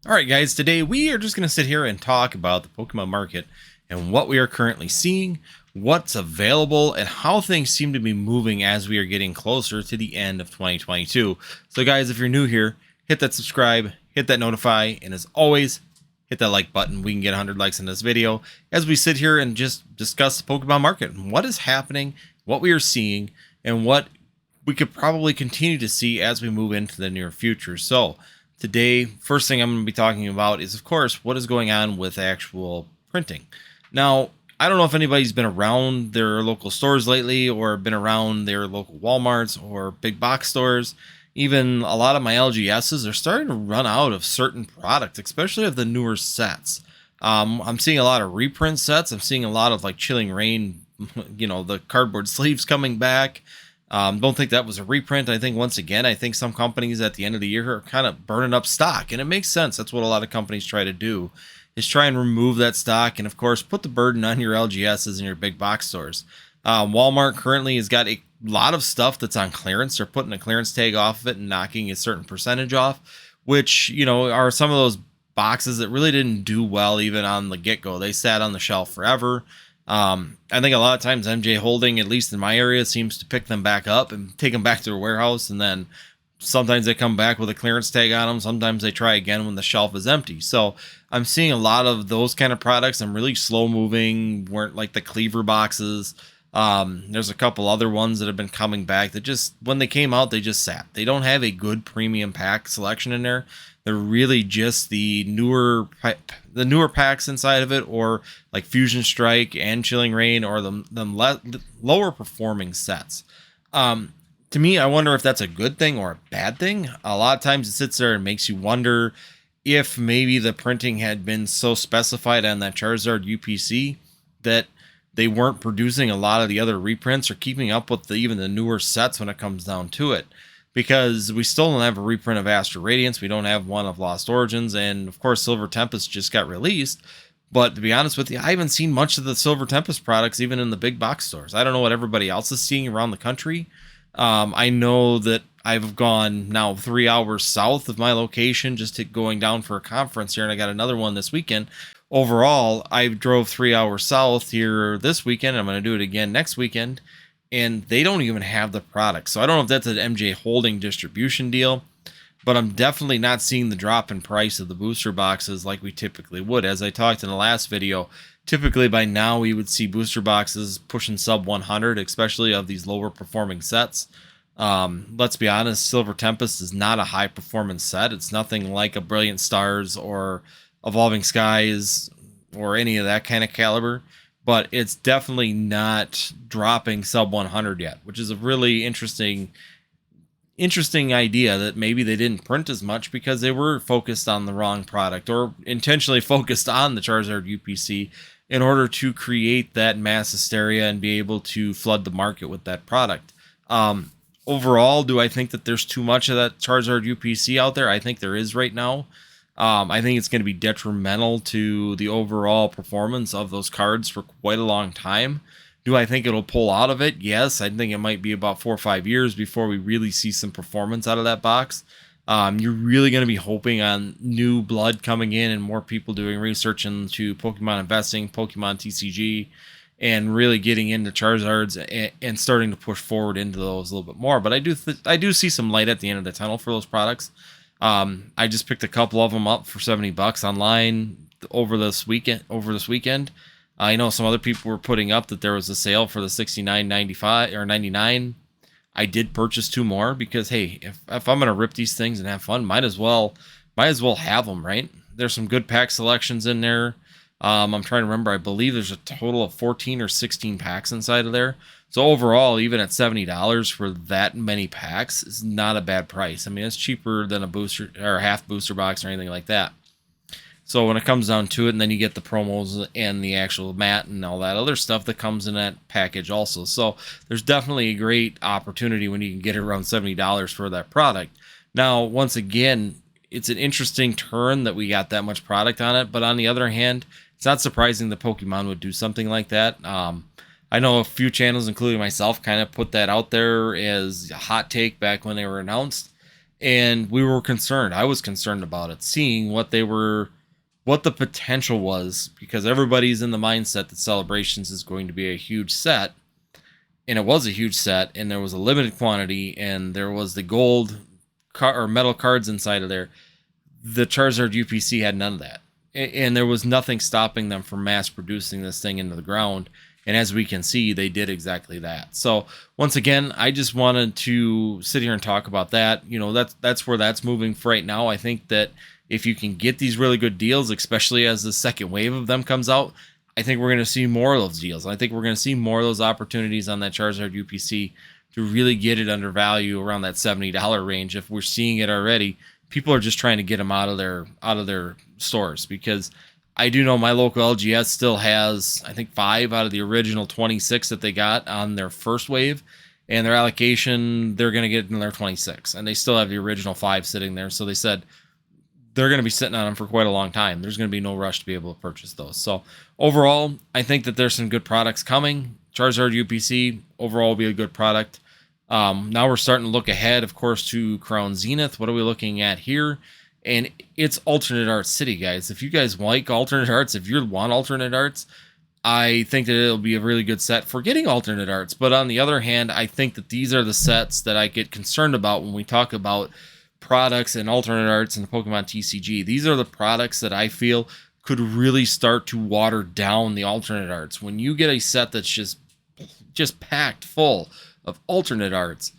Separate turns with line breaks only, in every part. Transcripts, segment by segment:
All right, guys, today we are just going to sit here and talk about the Pokemon market and what we are currently seeing, what's available, and how things seem to be moving as we are getting closer to the end of 2022. So, guys, if you're new here, hit that subscribe, hit that notify, and as always, hit that like button. We can get 100 likes in this video as we sit here and just discuss the Pokemon market and what is happening, what we are seeing, and what we could probably continue to see as we move into the near future. So, today, first thing I'm going to be talking about is, of course, what is going on with actual printing. Now, I don't know if anybody's been around their local stores lately or been around their local Walmarts or big box stores. Even a lot of my LGSs are starting to run out of certain products, especially of the newer sets. I'm seeing a lot of reprint sets. I'm seeing a lot of like Chilling Rain, the cardboard sleeves coming back. Don't think that was a reprint. I think once again, I think some companies at the end of the year are kind of burning up stock, and it makes sense. That's what a lot of companies try to do, is try and remove that stock, and of course, put the burden on your LGSs and your big box stores. Walmart currently has got a lot of stuff that's on clearance. They're putting a clearance tag off of it and knocking a certain percentage off, which are some of those boxes that really didn't do well even on the get-go. They sat on the shelf forever. I think a lot of times MJ Holding, at least in my area, seems to pick them back up and take them back to their warehouse, and then sometimes they come back with a clearance tag on them. Sometimes they try again when the shelf is empty. So I'm seeing a lot of those kind of products. I'm really slow moving, weren't like the cleaver boxes. There's a couple other ones that have been coming back that just, when they came out, they just sat. They don't have a good premium pack selection in there. They're really just the newer packs inside of it, or like Fusion Strike and Chilling Rain, or the lower performing sets. To me, I wonder if that's a good thing or a bad thing. A lot of times it sits there and makes you wonder if maybe the printing had been so specified on that Charizard UPC that they weren't producing a lot of the other reprints or keeping up with even the newer sets when it comes down to it. Because we still don't have a reprint of Astral Radiance, we don't have one of Lost Origins, and of course Silver Tempest just got released. But to be honest with you, I haven't seen much of the Silver Tempest products even in the big box stores. I don't know what everybody else is seeing around the country. I know that I've gone now 3 hours south of my location going down for a conference here, and I got another one this weekend. Overall, I drove 3 hours south here this weekend. I'm going to do it again next weekend, and they don't even have the product. So I don't know if that's an MJ Holding distribution deal, but I'm definitely not seeing the drop in price of the booster boxes like we typically would. As I talked in the last video, typically by now we would see booster boxes pushing sub 100, especially of these lower performing sets. Let's be honest, Silver Tempest is not a high performance set. It's nothing like a Brilliant Stars or Evolving Skies or any of that kind of caliber, but it's definitely not dropping sub 100 yet, which is a really interesting idea, that maybe they didn't print as much because they were focused on the wrong product, or intentionally focused on the Charizard UPC in order to create that mass hysteria and be able to flood the market with that product. Overall, do I think that there's too much of that Charizard UPC out there? I think there is right now. I think it's going to be detrimental to the overall performance of those cards for quite a long time. Do I think it'll pull out of it? Yes, I think it might be about 4 or 5 years before we really see some performance out of that box. You're really going to be hoping on new blood coming in and more people doing research into Pokemon investing, Pokemon TCG, and really getting into Charizards and starting to push forward into those a little bit more. But I do see some light at the end of the tunnel for those products. I just picked a couple of them up for $70 online over this weekend. I know some other people were putting up that there was a sale for the $69.95 or $99. I did purchase 2 more because, hey, if I'm gonna rip these things and have fun, might as well have them, right? There's some good pack selections in there. I'm trying to remember. I believe there's a total of 14 or 16 packs inside of there. So overall, even at $70 for that many packs, is not a bad price. I mean, it's cheaper than a booster or a half booster box or anything like that. So when it comes down to it, and then you get the promos and the actual mat and all that other stuff that comes in that package also. So there's definitely a great opportunity when you can get it around $70 for that product. Now, once again, it's an interesting turn that we got that much product on it. But on the other hand, it's not surprising that Pokemon would do something like that. I know a few channels, including myself, kind of put that out there as a hot take back when they were announced. and we were concerned. I was concerned about it, seeing what the potential was, because everybody's in the mindset that Celebrations is going to be a huge set, and it was a huge set, and there was a limited quantity, and there was the gold or metal cards inside of there. The Charizard UPC had none of that, and there was nothing stopping them from mass producing this thing into the ground. And as we can see, they did exactly that. So once again, I just wanted to sit here and talk about that. That's where that's moving for right now. I think that if you can get these really good deals, especially as the second wave of them comes out, I think we're going to see more of those deals. I think we're going to see more of those opportunities on that Charizard UPC to really get it under value around that $70 range. If we're seeing it already, people are just trying to get them out of their stores, because I do know my local LGS still has, I think, 5 out of the original 26 that they got on their first wave, and their allocation, they're going to get in their 26, and they still have the original 5 sitting there. So they said they're going to be sitting on them for quite a long time. There's going to be no rush to be able to purchase those. So overall, I think that there's some good products coming. Charizard UPC overall will be a good product. Now we're starting to look ahead, of course, to Crown Zenith. What are we looking at here? And it's alternate art city, guys. If you guys like alternate arts, if you want alternate arts, I think that it'll be a really good set for getting alternate arts. But on the other hand, I think that these are the sets that I get concerned about when we talk about products and alternate arts in the Pokemon TCG. These are the products that I feel could really start to water down the alternate arts. When you get a set that's just packed full of alternate arts,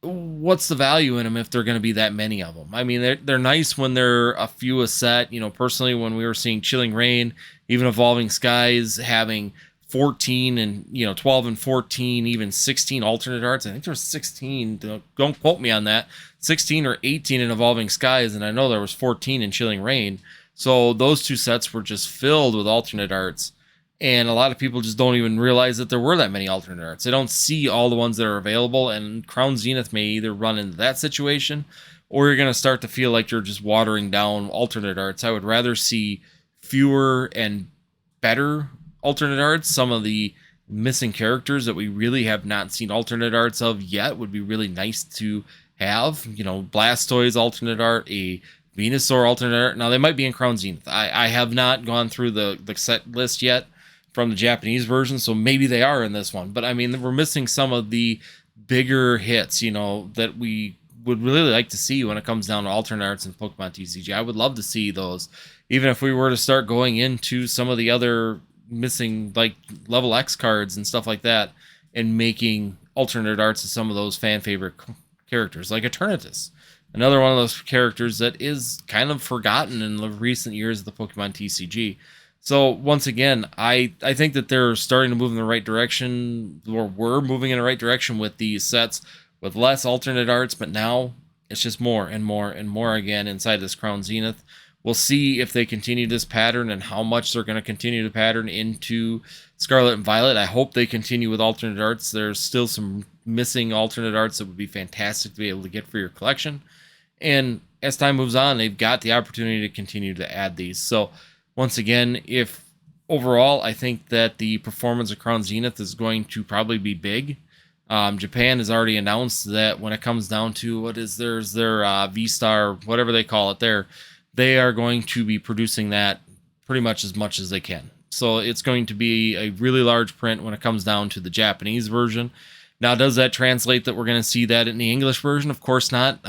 what's the value in them if there are going to be that many of them? I mean, they're nice when they're a few a set. Personally, when we were seeing Chilling Rain, even Evolving Skies having 14 and 12 and 14, even 16 alternate arts. I think there's 16. Don't quote me on that. 16 or 18 in Evolving Skies, and I know there was 14 in Chilling Rain. So those two sets were just filled with alternate arts. And a lot of people just don't even realize that there were that many alternate arts. They don't see all the ones that are available, and Crown Zenith may either run into that situation, or you're going to start to feel like you're just watering down alternate arts. I would rather see fewer and better alternate arts. Some of the missing characters that we really have not seen alternate arts of yet would be really nice to have. Blastoise alternate art, a Venusaur alternate art. Now, they might be in Crown Zenith. I have not gone through the set list yet from the Japanese version, so maybe they are in this one. But I mean, we're missing some of the bigger hits, that we would really like to see when it comes down to alternate arts in Pokemon TCG. I would love to see those, even if we were to start going into some of the other missing, like level X cards and stuff like that, and making alternate arts of some of those fan favorite characters, like Eternatus, another one of those characters that is kind of forgotten in the recent years of the Pokemon TCG. So once again, I think that they're starting to move in the right direction, or we're moving in the right direction with these sets with less alternate arts, but now it's just more and more and more again inside this Crown Zenith. We'll see if they continue this pattern and how much they're going to continue the pattern into Scarlet and Violet. I hope they continue with alternate arts. There's still some missing alternate arts that would be fantastic to be able to get for your collection. And as time moves on, they've got the opportunity to continue to add these. So once again, if overall, I think that the performance of Crown Zenith is going to probably be big. Japan has already announced that when it comes down to their V-Star, whatever they call it there, they are going to be producing that pretty much as they can. So it's going to be a really large print when it comes down to the Japanese version. Now, does that translate that we're going to see that in the English version? Of course not.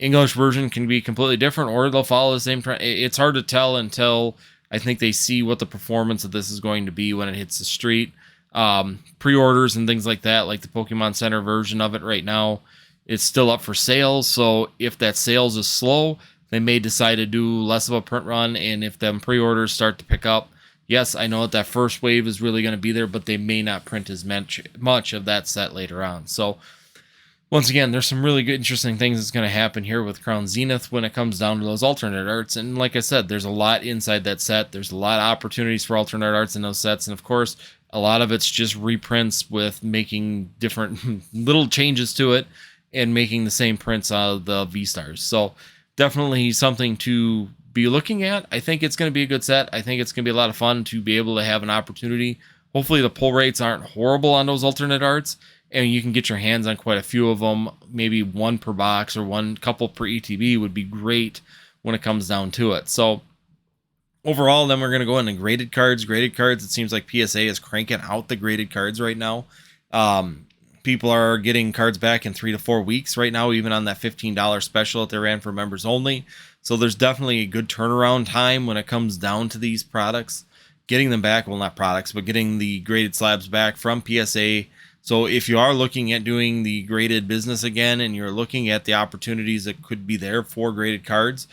English version can be completely different, or they'll follow the same trend. It's hard to tell until I think they see what the performance of this is going to be when it hits the street. Pre-orders and things like that, like the Pokemon Center version of it right now, it's still up for sale. So if that sales is slow, they may decide to do less of a print run. And if them pre-orders start to pick up, yes, I know that first wave is really going to be there, but they may not print as much of that set later on. So once again, there's some really good, interesting things that's going to happen here with Crown Zenith when it comes down to those alternate arts. And like I said, there's a lot inside that set. There's a lot of opportunities for alternate arts in those sets. And of course, a lot of it's just reprints with making different little changes to it and making the same prints out of the V-Stars. So definitely something to be looking at. I think it's going to be a good set. I think it's going to be a lot of fun to be able to have an opportunity. Hopefully the pull rates aren't horrible on those alternate arts. and you can get your hands on quite a few of them. Maybe one per box or one couple per ETB would be great when it comes down to it. So overall, then we're going to go into graded cards. Graded cards, it seems like PSA is cranking out the graded cards right now. People are getting cards back in 3 to 4 weeks right now, even on that $15 special that they ran for members only. So there's definitely a good turnaround time when it comes down to these products. Getting them back, well, not products, but getting the graded slabs back from PSA. So if you are looking at doing the graded business again and you're looking at the opportunities that could be there for graded cards,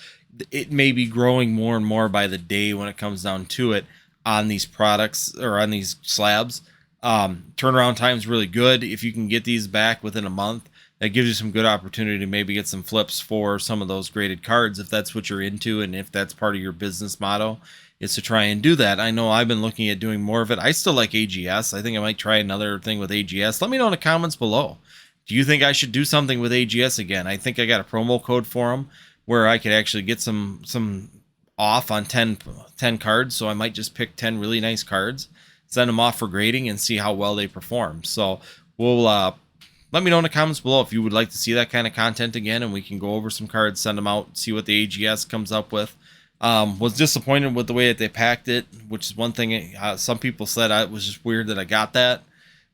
it may be growing more and more by the day when it comes down to it on these products or on these slabs. Turnaround time is really good. If you can get these back within a month, that gives you some good opportunity to maybe get some flips for some of those graded cards if that's what you're into and if that's part of your business motto is to try and do that. I know I've been looking at doing more of it. I still like AGS. I think I might try another thing with AGS. Let me know in the comments below. Do you think I should do something with AGS again? I think I got a promo code for them where I could actually get some off on 10 cards. So I might just pick 10 really nice cards, send them off for grading, and see how well they perform. So we'll let me know in the comments below if you would like to see that kind of content again, and we can go over some cards, send them out, see what the AGS comes up with. Was disappointed with the way that they packed it, which is one thing some people said it was just weird that I got that.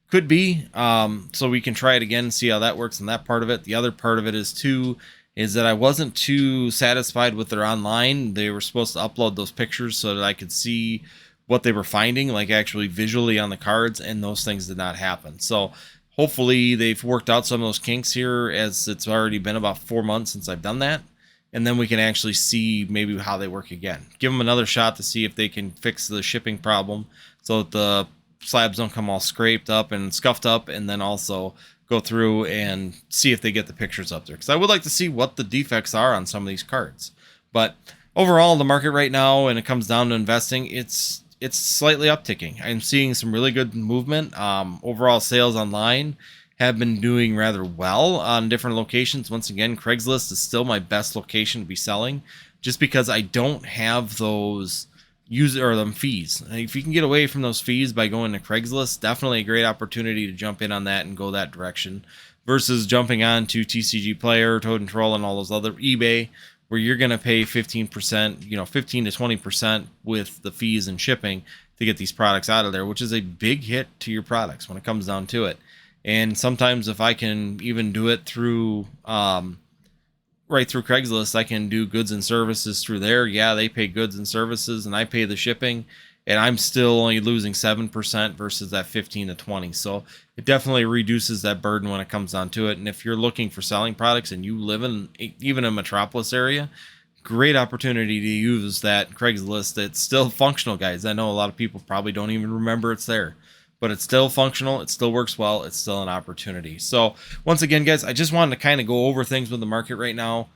Could be. So we can try it again and see how that works in that part of it. The other part of it is that I wasn't too satisfied with their online. They were supposed to upload those pictures so that I could see what they were finding, like actually visually on the cards, and those things did not happen. So hopefully they've worked out some of those kinks here, as it's already been about 4 months since I've done that. And then we can actually see maybe how they work again. Give them another shot to see if they can fix the shipping problem so that the slabs don't come all scraped up and scuffed up, and then also go through and see if they get the pictures up there, because I would like to see what the defects are on some of these cards. But overall, the market right now, when it comes down to investing, it's slightly upticking. I'm seeing some really good movement. Overall sales online have been doing rather well on different locations. Once again, Craigslist is still my best location to be selling, just because I don't have those them fees. If you can get away from those fees by going to Craigslist, definitely a great opportunity to jump in on that and go that direction, versus jumping on to TCG Player, Toad and Troll, and all those other eBay, where you're going to pay 15%, 15 to 20% with the fees and shipping to get these products out of there, which is a big hit to your products when it comes down to it. And sometimes if I can even do it through right through Craigslist, I can do goods and services through there. Yeah, they pay goods and services and I pay the shipping, and I'm still only losing 7% versus that 15 to 20. So it definitely reduces that burden when it comes down to it. And if you're looking for selling products and you live in even a metropolis area, great opportunity to use that Craigslist. It's still functional, guys. I know a lot of people probably don't even remember it's there, but it's still functional. It still works well. It's still an opportunity. So once again, guys, I just wanted to kind of go over things with the market right now.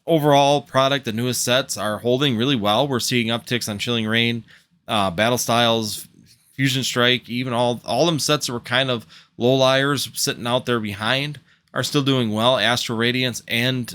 Overall product, the newest sets are holding really well. We're seeing upticks on Chilling Reign, Battle Styles, Fusion Strike, even all them sets that were kind of low liars sitting out there behind are still doing well. Astral Radiance and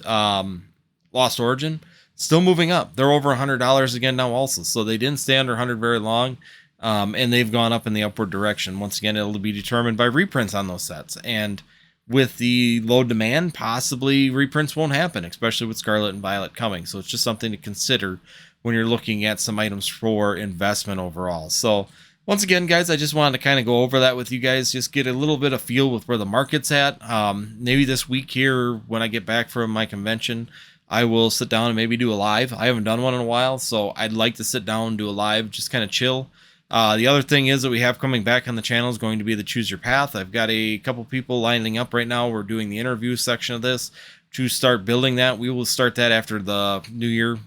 Lost Origin still moving up. They're over $100 again now also. So they didn't stay under 100 very long. And they've gone up in the upward direction. Once again, it'll be determined by reprints on those sets. And with the low demand, possibly reprints won't happen, especially with Scarlet and Violet coming. So it's just something to consider when you're looking at some items for investment overall. So once again, guys, I just wanted to kind of go over that with you guys, just get a little bit of feel with where the market's at. Maybe this week here, when I get back from my convention, I will sit down and maybe do a live. I haven't done one in a while, so I'd like to sit down and do a live, just kind of chill. The other thing is that we have coming back on the channel is going to be the Choose Your Path. I've got a couple people lining up right now. We're doing the interview section of this to start building that. We will start that after the new year.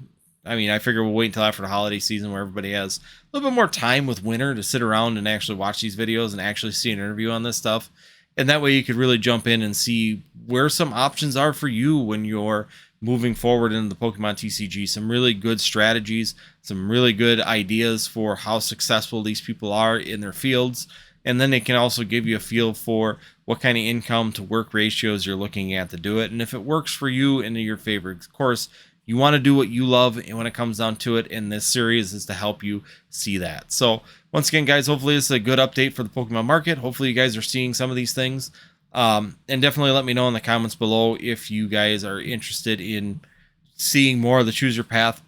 I mean, I figure we'll wait until after the holiday season where everybody has a little bit more time with winter to sit around and actually watch these videos and actually see an interview on this stuff. And that way you could really jump in and see where some options are for you when you're moving forward in the Pokemon TCG. Some really good strategies, some really good ideas for how successful these people are in their fields. And then they can also give you a feel for what kind of income to work ratios you're looking at to do it. And if it works for you and in your favor, of course, you want to do what you love, and when it comes down to it, and this series is to help you see that. So once again, guys, hopefully this is a good update for the Pokemon market. Hopefully you guys are seeing some of these things. And definitely let me know in the comments below if you guys are interested in seeing more of the Choose Your Path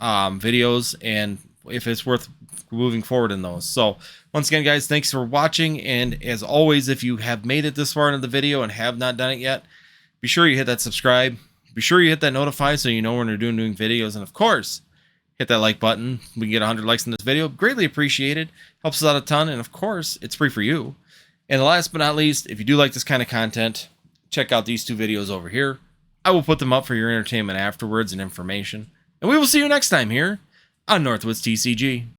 videos, and if it's worth moving forward in those. So once again, guys, thanks for watching. And as always, if you have made it this far into the video and have not done it yet, be sure you hit that subscribe. Be sure you hit that notify so you know when we're doing videos. And of course, hit that like button. We can get 100 likes in this video. Greatly appreciated. Helps us out a ton. And of course, it's free for you. And last but not least, if you do like this kind of content, check out these 2 videos over here. I will put them up for your entertainment afterwards and information. And we will see you next time here on Northwoods TCG.